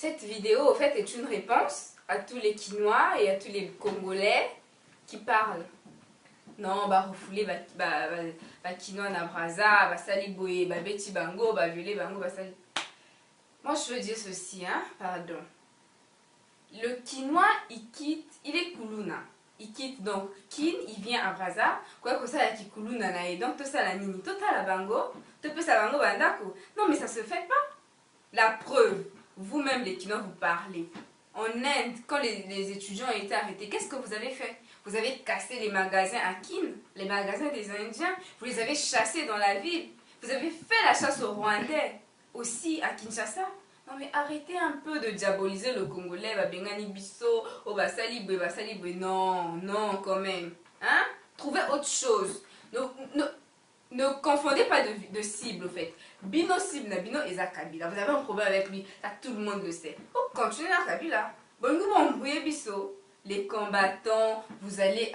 Cette vidéo, au fait, est une réponse à tous les Quinois et à tous les Congolais qui parlent. Non, bah refouler, bah Quinois na braza, bah sali boye, bah beti bango, bah violer bango, bah sali. Moi, je veux dire ceci, hein, pardon. Le Quinois, il quitte, il est Kuluna. Il quitte donc Kin, il vient à Braza. Quoi que ça, la Kikuluna na et donc tout ça la nini, tout ça la bango, tout peut ça bango bandako. Non, mais ça se fait pas. La preuve, vous-même les Quinois, vous parlez. En Inde, quand les étudiants ont été arrêtés, qu'est-ce que vous avez fait? Vous avez cassé les magasins à Kin, les magasins des Indiens. Vous les avez chassés dans la ville. Vous avez fait la chasse aux Rwandais, aussi à Kinshasa. Non mais arrêtez un peu de diaboliser le Congolais, Bengani Bisso, Basali Boy, non, non quand même. Hein? Trouvez autre chose. Ne confondez pas de cible au fait. Bino cible, Bino Eza Kabila. Vous avez un problème avec lui, ça tout le monde le sait. Oh, continuez à Kabila. Les combattants, vous allez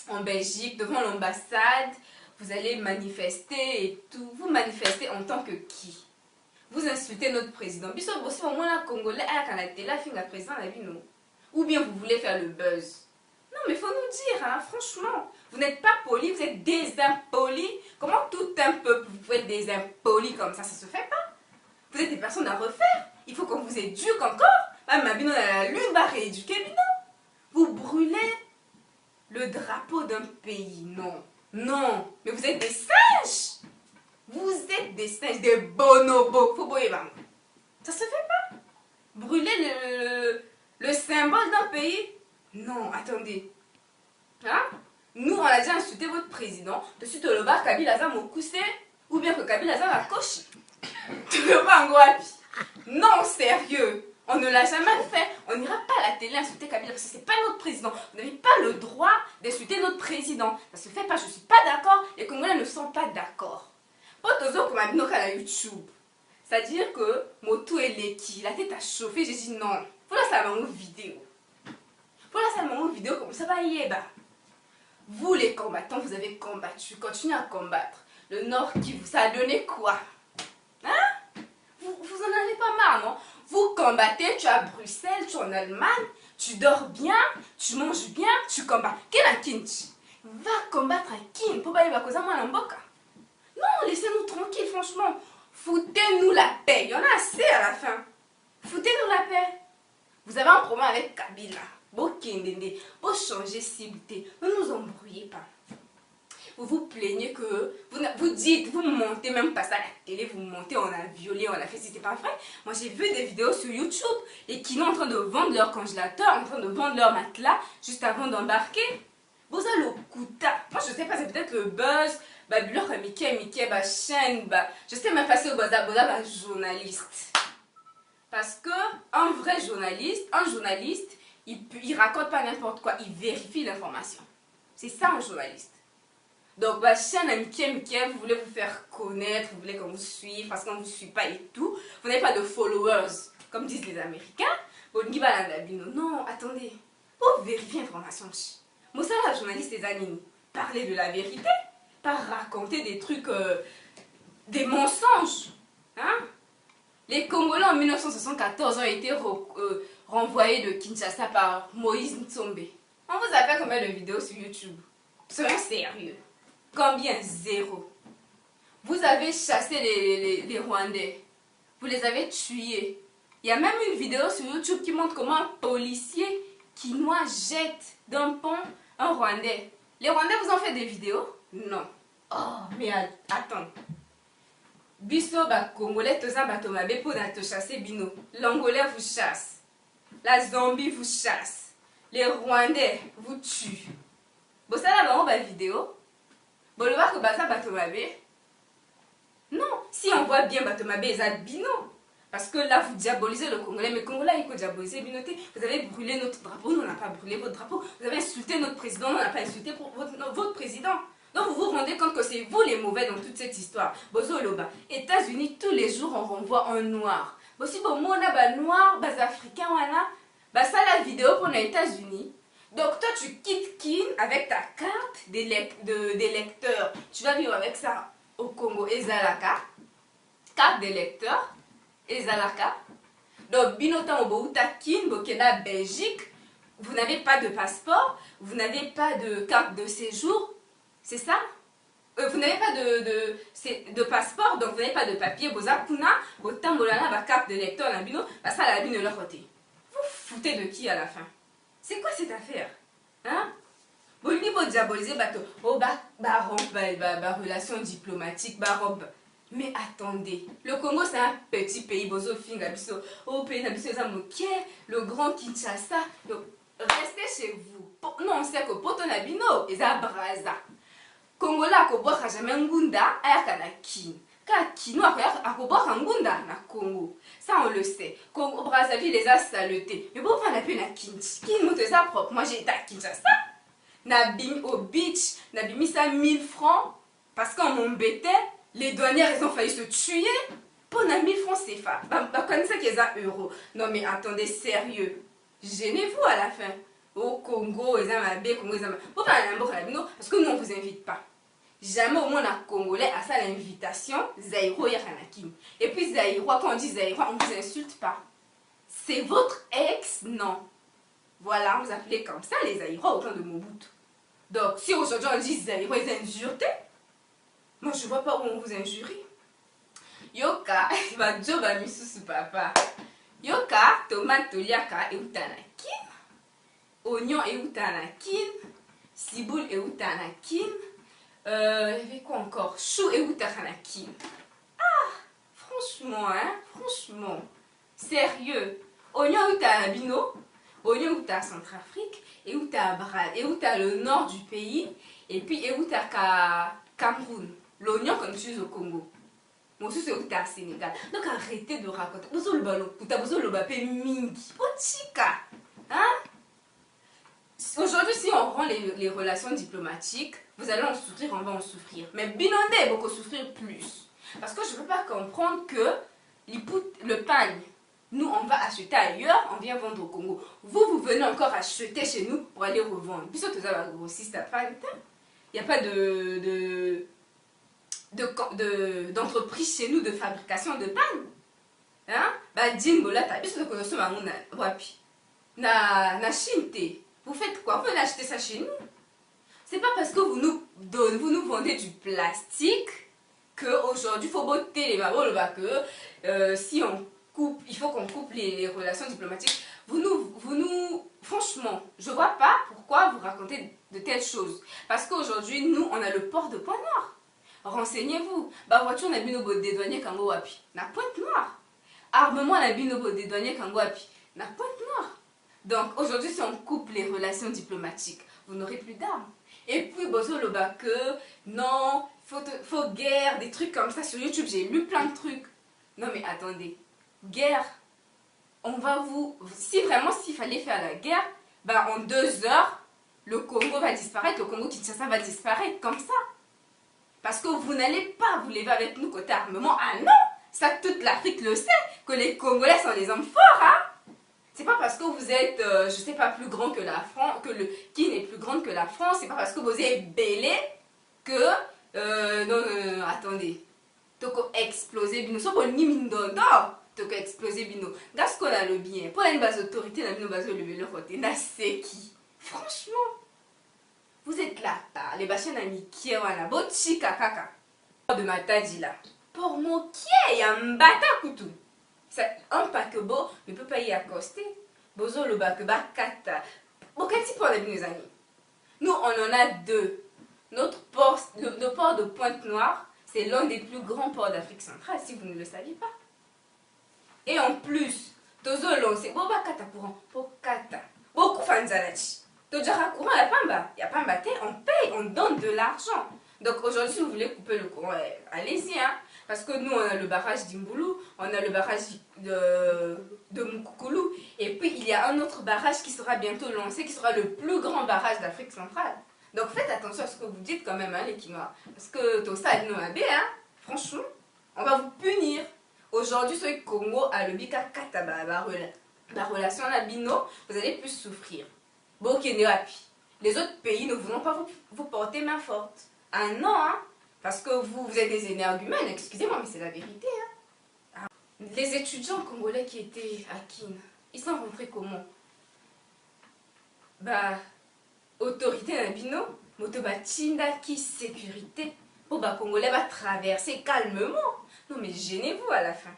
en Belgique, devant l'ambassade, vous allez manifester et tout. Vous manifestez en tant que qui? Vous insultez notre président. Biso aussi au moins la Congolais à la finga président la vie non. Ou bien vous voulez faire le buzz. Non mais faut nous dire hein, franchement, vous n'êtes pas poli, vous êtes désimpoli. Comment tout un peuple vous pouvez être désimpoli comme ça se fait pas. Vous êtes des personnes à refaire. Il faut qu'on vous éduque encore. Ma bino la lune va rééduquer bino. Vous brûlez le drapeau d'un pays, non. Non, mais vous êtes des singes. Vous êtes des singes, des bonobos. Faut boyer bang. Ça se fait pas. Brûler le symbole d'un pays. Non, attendez. Hein? Nous, on a déjà insulté votre président. De suite, le bar Kabila Zam au coussé. Ou bien que Kabila Zam a coché. Le bangouapi. Non, sérieux. On ne l'a jamais fait. On n'ira pas à la télé insulter Kabila parce que c'est pas notre président. Vous n'avez pas le droit d'insulter notre président. Ça se fait pas. Je suis pas d'accord. Les Congolais ne sont pas d'accord. C'est-à-dire que Moto et Leki, la tête a chauffé, j'ai dit non. Voilà ça ma vidéo. Voilà ça ma vidéo comme ça va y est. Vous les combattants, vous avez combattu, continuez à combattre. Le Nord qui vous a donné quoi? Hein? Vous en avez pas marre, non? Vous combattez, tu es à Bruxelles, tu es en Allemagne, tu dors bien, tu manges bien, tu combats. Quel est Kinchi? Va combattre à Kin, pour pas y avoir Mboka. Non, laissez-nous tranquilles, franchement. Foutez-nous la paix. Il y en a assez à la fin. Foutez-nous la paix. Vous avez un problème avec Kabila. Bokindende. Pour changer cible. Ne nous embrouillez pas. Vous vous plaignez que... Vous dites, vous montez même pas ça à la télé. Vous montez, on a violé, on a fait. C'était pas vrai. Moi, j'ai vu des vidéos sur YouTube. Et qui sont en train de vendre leur congélateur, en train de vendre leur matelas, juste avant d'embarquer. Vous avez le Kuta. Moi, je sais pas, c'est peut-être le buzz. Chaîne, je sais même pas si au journaliste. Parce que un vrai journaliste, il raconte pas n'importe quoi, il vérifie l'information. C'est ça un journaliste. Donc, chaîne vous voulez vous faire connaître, vous voulez qu'on vous suive, parce qu'on ne vous suit pas et tout. Vous n'avez pas de followers, comme disent les Américains. Non, attendez. Pour vérifier l'information, moi, ça, la journaliste des animaux, parler de la vérité. Pas raconter des trucs, des mensonges. Hein? Les Congolais en 1974 ont été renvoyés de Kinshasa par Moïse Ntsombe. On vous a fait combien de vidéos sur YouTube? Soyons sérieux. Combien? Zéro. Vous avez chassé les Rwandais. Vous les avez tués. Il y a même une vidéo sur YouTube qui montre comment un policier quinois jette d'un pont un Rwandais. Les Rwandais vous ont fait des vidéos? Non. Oh, mais attends. Biso Congolais, toza batomabe pour te chasser bino. L'Angolais vous chasse. La Zambie vous chasse. Les Rwandais vous tuent. Bon, ça là, on va vidéo. Bon, le voir que basa batomabe. Non, si on voit bien batomabe, ils bino. Parce que là, vous diabolisez le Congolais. Mais Congolais, il faut diaboliser binoté. Vous avez brûlé notre drapeau, nous on n'a pas brûlé votre drapeau. Vous avez insulté notre président, nous on n'a pas insulté votre président. Donc vous vous rendez compte que c'est vous les mauvais dans toute cette histoire. Bozo Loba, États-Unis, tous les jours on renvoie un noir. Bosi bon mona ba noir, bas africain wana, bah ça la vidéo pour les États-Unis. Donc toi tu quittes Kin avec ta carte d'électeur. Tu vas vivre avec ça au Congo, Ezalaka. Carte d'électeur, Ezalaka. Donc, binotan obouta kin, bokena Belgique, vous n'avez pas de passeport, vous n'avez pas de carte de séjour, c'est ça? Vous n'avez pas de passeport, donc vous n'avez pas de papier, boza kuna, botambolana, ba carte de lecteur, la bino, bah ça la bino leur côté. Vous foutez de qui à la fin? C'est quoi cette affaire? Hein? Vous ne diaboliser bateau, oh relation diplomatique, robe. Mais attendez, le Congo c'est un petit pays, bozo finga biso, oh pays na biso le grand Kinshasa, donc restez chez vous. Non, on sait que poto na bino, eza braza. Congolais akoboka jamais ngunda ayaka na kin. Ka kino akoboka ngunda na Congo. Ça on le sait. Congo Brazzaville les a saleté. Mais bon on a pu na kin. Kin moto ça propre. Moi j'ai été à Kinshasa. Na bim au beach, na bimi ça 1000 francs parce qu'on m'embêtait. Les douanières ils ont failli se tuer. Pour na 1000 francs CFA. Bah comme ça qu'ils a euros. Non mais attendez sérieux. Gênez-vous à la fin. Au Congo, ils ont un Congo, ils ont un parce que nous on vous invite pas. Jamais au monde congolais à ça l'invitation, Zaïro Yaranakim. Et puis Zaïro, quand on dit Zaïro, on ne vous insulte pas. C'est votre ex, non. Voilà, on vous appelez comme ça les Zaïro au temps de Mobutu. Donc si aujourd'hui on dit Zaïro, ils injurent, moi je vois pas où on vous injurie. Yoka, va joba misusu papa. Yoka, tomate toliaka et utanakim. Oignon et utanakim. Ciboule et utanakim. Il y avait quoi encore? Chou et Outaranakin. Ah, franchement, hein, franchement. Sérieux. Oignon Outarabino, oignon Outar Centrafrique, et Outar Brad, et Outar le nord du pays, et puis et Outar Cameroun. L'oignon qu'on utilise au Congo. Moi aussi c'est Outar Sénégal. Donc arrêtez de raconter. Vous avez le ballon, vous avez le bapé mingi. Pochika. Hein? Aujourd'hui, si on rend les relations diplomatiques, vous allez en souffrir, on va en souffrir. Mais Binondé, beaucoup souffrir plus. Parce que je ne peux pas comprendre que le pagne, nous, on va acheter ailleurs, on vient vendre au Congo. Vous, vous venez encore acheter chez nous pour aller revendre. Puis surtout, ça va grossiste à pagne. Il n'y a pas d'entreprise chez nous de fabrication de pagne. Hein? Bah, Djingola, t'as vu ce que nous avons wapi. Na Chine, vous faites quoi? Vous venez acheter ça chez nous. C'est pas parce que vous nous vendez du plastique qu'aujourd'hui il faut botter les babos que si on coupe, il faut qu'on coupe les relations diplomatiques. Franchement, je vois pas pourquoi vous racontez de telles choses. Parce qu'aujourd'hui, nous, on a le port de Pointe-Noire. Renseignez-vous. Bah voiture, on a binobo dédouanier kango wapi. Na Pointe-Noire. Armement, on a binobo dédouanier kango wapi. Na Pointe-Noire. Donc aujourd'hui, si on coupe les relations diplomatiques, vous n'aurez plus d'armes. Et puis, bozo le que non, faut guerre, des trucs comme ça sur YouTube. J'ai lu plein de trucs. Non mais attendez, guerre, on va vous... Si vraiment, s'il fallait faire la guerre, bah en 2 heures, le Congo va disparaître, le Congo Kinshasa va disparaître, comme ça. Parce que vous n'allez pas vous lever avec nous côté armement. Ah non, ça toute l'Afrique le sait, que les Congolais sont des hommes forts, hein. C'est pas parce que vous êtes, je sais pas, plus grand que la France, qui n'est plus grande que la France, c'est pas parce que vous êtes belé que, non, attendez, toko exploser bino, so bon ni mindondo, toko exploser bino, gasko la le bien, pour une base autorité, la bino base le bien, le côté, na c'est qui, franchement, vous êtes là, les bachens amis, qui est voilà, bochika kaka, de matadi là, pour moi, qui est un bata koutou. Un paquebot ne peut pas y accoster. Bozo le bakeba kata. Bon, quel type on a vu, mes amis? Nous, on en a 2. Notre port, le port de Pointe-Noire, c'est l'un des plus grands ports d'Afrique centrale, si vous ne le saviez pas. Et en plus, Tozolo, c'est Boba Kata courant. Kata. Beaucoup fanzalachi. Tojara courant, il y a pas mbaté, on paye, on donne de l'argent. Donc aujourd'hui, si vous voulez couper le courant, allez-y, hein. Parce que nous, on a le barrage d'Imboulou, on a le barrage de Mukukulu, et puis il y a un autre barrage qui sera bientôt lancé, qui sera le plus grand barrage d'Afrique centrale. Donc faites attention à ce que vous dites quand même, hein, les Quinois. Parce que tout ça, nous, hein, franchement, on va vous punir. Aujourd'hui, sur le Congo, à le Bika Kataba, la relation à Bino, vous allez plus souffrir. Bon, les autres pays ne voudront pas vous porter main forte. Ah non, hein? Parce que vous êtes des énergumènes, excusez-moi, mais c'est la vérité. Hein? Les étudiants congolais qui étaient à Kin, ils sont rentrés comment? Bah, autorité na bino, moto batinda qui sécurité. Pour bah Congolais va traverser calmement. Non mais gênez-vous à la fin.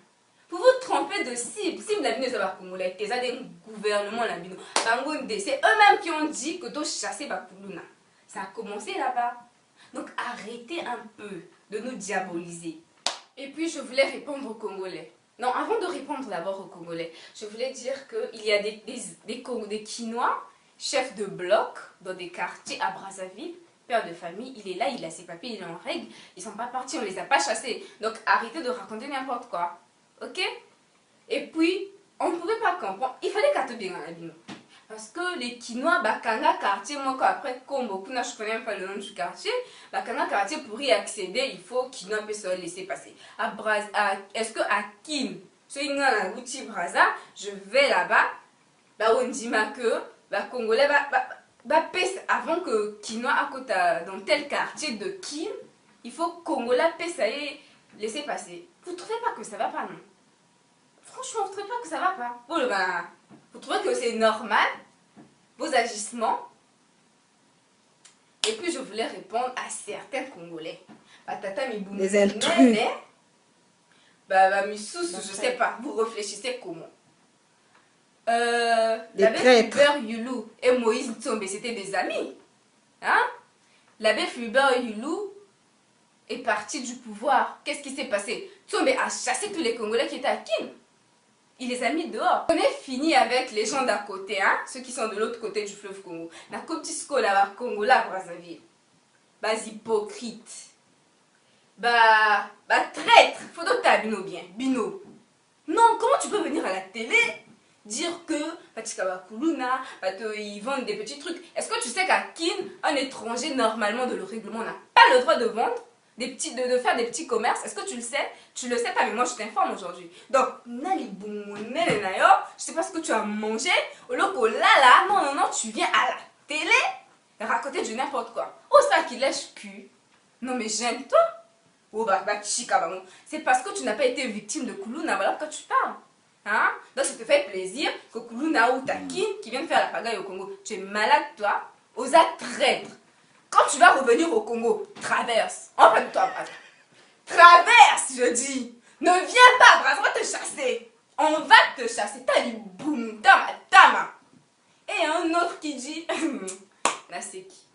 Vous vous trompez de cible. Cible la bino c'est pas Congolais, c'est des gouvernements la bino. C'est eux-mêmes qui ont dit que tu chasser Bakuluna. Ça a commencé là-bas. Donc arrêtez un peu de nous diaboliser. Et puis je voulais répondre aux Congolais. Non, avant de répondre d'abord aux Congolais, je voulais dire qu'il y a des Kinois, chefs de bloc dans des quartiers à Brazzaville, père de famille, il est là, il a ses papiers, il est en règle, ils sont pas partis, on les a pas chassés. Donc arrêtez de raconter n'importe quoi. Ok? Et puis, on ne pouvait pas comprendre, il fallait qu'à tout bien à la. Parce que les Kinois, Bakanga quartier, moi après Kombo, je connais même pas le nom du quartier, Bakanga quartier, pour y accéder, il faut Kinois peut se laisser passer. Est-ce que à Kin, je vais là-bas, on dit que Congolais, avant que Kinois à côté dans tel quartier de Kin, il faut Congolais laisser passer. Vous trouvez pas que ça va pas, non? Franchement, vous trouvez pas que ça va pas? Bon, vous trouvez que c'est normal, vos agissements? Et puis je voulais répondre à certains Congolais. Les intrus. Je sais pas, vous réfléchissez comment? L'abbé Fulbert Yulu et Moïse Ntsombe, c'était des amis. Hein? L'abbé Fulbert Yulu est parti du pouvoir. Qu'est-ce qui s'est passé? Ntsombe a chassé tous les Congolais qui étaient à Kin. Il les a mis dehors. On est fini avec les gens d'à côté, hein? Ceux qui sont de l'autre côté du fleuve Congo. La Kotisco, là, Congo, là, Brazzaville. Hypocrite. Traître. Faut donc t'abino bien. Bino. Non, comment tu peux venir à la télé dire que ils vendent des petits trucs? Est-ce que tu sais qu'à Kin, un étranger, normalement, de le règlement, n'a pas le droit de vendre de faire des petits commerces? Est-ce que tu le sais? Tu le sais pas, mais moi je t'informe aujourd'hui. Donc, je sais pas ce que tu as mangé. Au loco là, non, tu viens à la télé raconter du n'importe quoi. Oh, ça qui lèche cul. Non, mais j'aime-toi. Oh, c'est parce que tu n'as pas été victime de Kuluna, voilà pourquoi tu parles. Hein? Donc, ça te fait plaisir que Kuluna ou Takin, qui vient de faire la pagaille au Congo, tu es malade, toi, osa traître. Quand tu vas revenir au Congo, traverse. Enfin, toi, Brazza. Traverse, je dis. Ne viens pas, Brazza, on va te chasser. On va te chasser. T'as du boum, tama. Et un autre qui dit, là, c'est qui?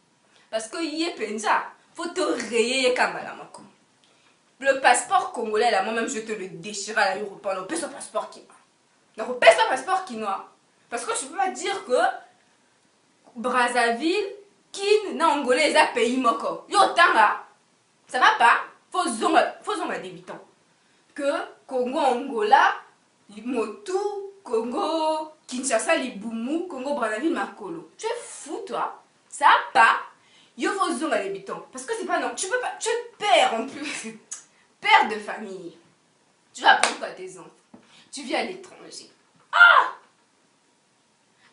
Parce que yé penja, faut te rayer kamala mako. Le passeport congolais, là, moi-même, je te le déchire à l'aéroport. On peut ce passeport qui donc, on pèse ce passeport quinois. Parce que je ne peux pas dire que Brazzaville, Kin, na Angolais, c'est un pays moko. Yo, tanga, ça va pas. Faut zonga débitant. Que Congo, Angola, Motu, Congo, Kinshasa, Libumu, Congo, Brazzaville, Makolo. Tu es fou, toi? Ça va pas. Yo, faut zonga débitant. Parce que c'est pas non. Tu peux pas. Tu es père en plus. Père de famille. Tu vas apprendre quoi à tes enfants? Tu vis à l'étranger. Ah!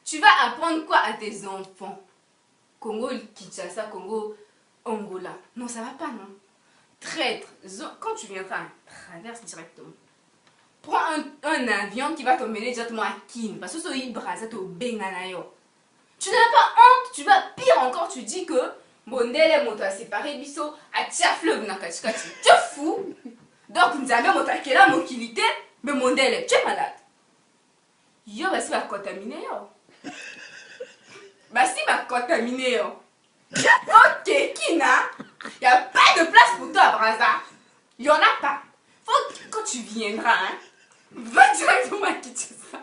Tu vas apprendre quoi à tes enfants? Congo, Kinshasa, Congo, Angola. Non, ça va pas, non. Traître. Quand tu viendras, traverse directement. Prends un avion qui va t'emmener directement à Kin. Parce que c'est au Brazza, au Benganayo. Tu n'as pas honte. Tu vas pire encore, tu dis que Mondele moto a séparé biso à Tiafleuve na Kachikati. Tu es fou? Donc, nous avons montakela mokilité. Mais Mondele, tu es malade. Yo, bah si va contaminer yo. Bah si va contaminer yo. Ok, Kina, y a pas de place pour toi à Brazza. Y en a pas. Faut que quand tu viendras, hein, va directement à Kinshasa.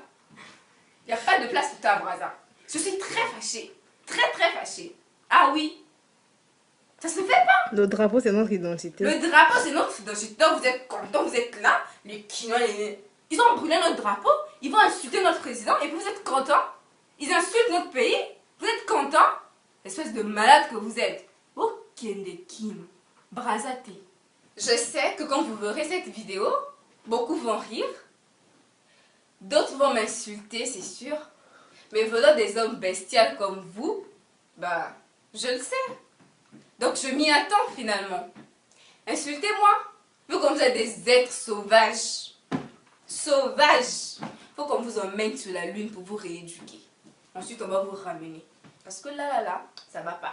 Y a pas de place pour toi à Brazza. Je suis très fâchée. Très fâchée. Ah oui. Ça se fait pas. Le drapeau, c'est notre identité. Le drapeau, c'est notre identité. Donc vous êtes contents, vous êtes là. Les Kinois, ils ont brûlé notre drapeau. Ils vont insulter notre président. Et puis vous êtes contents. Ils insultent notre pays. Vous êtes contents. Espèce de malade que vous êtes. Oh, Kende Kim. Brazate. Je sais que quand vous verrez cette vidéo, beaucoup vont rire. D'autres vont m'insulter, c'est sûr. Mais voilà des hommes bestials comme vous, bah, je le sais. Donc je m'y attends finalement. Insultez-moi. Vu comme vous êtes des êtres sauvages. sauvage. Faut qu'on vous emmène sur la lune pour vous rééduquer. Ensuite, on va vous ramener. Parce que là, ça va pas.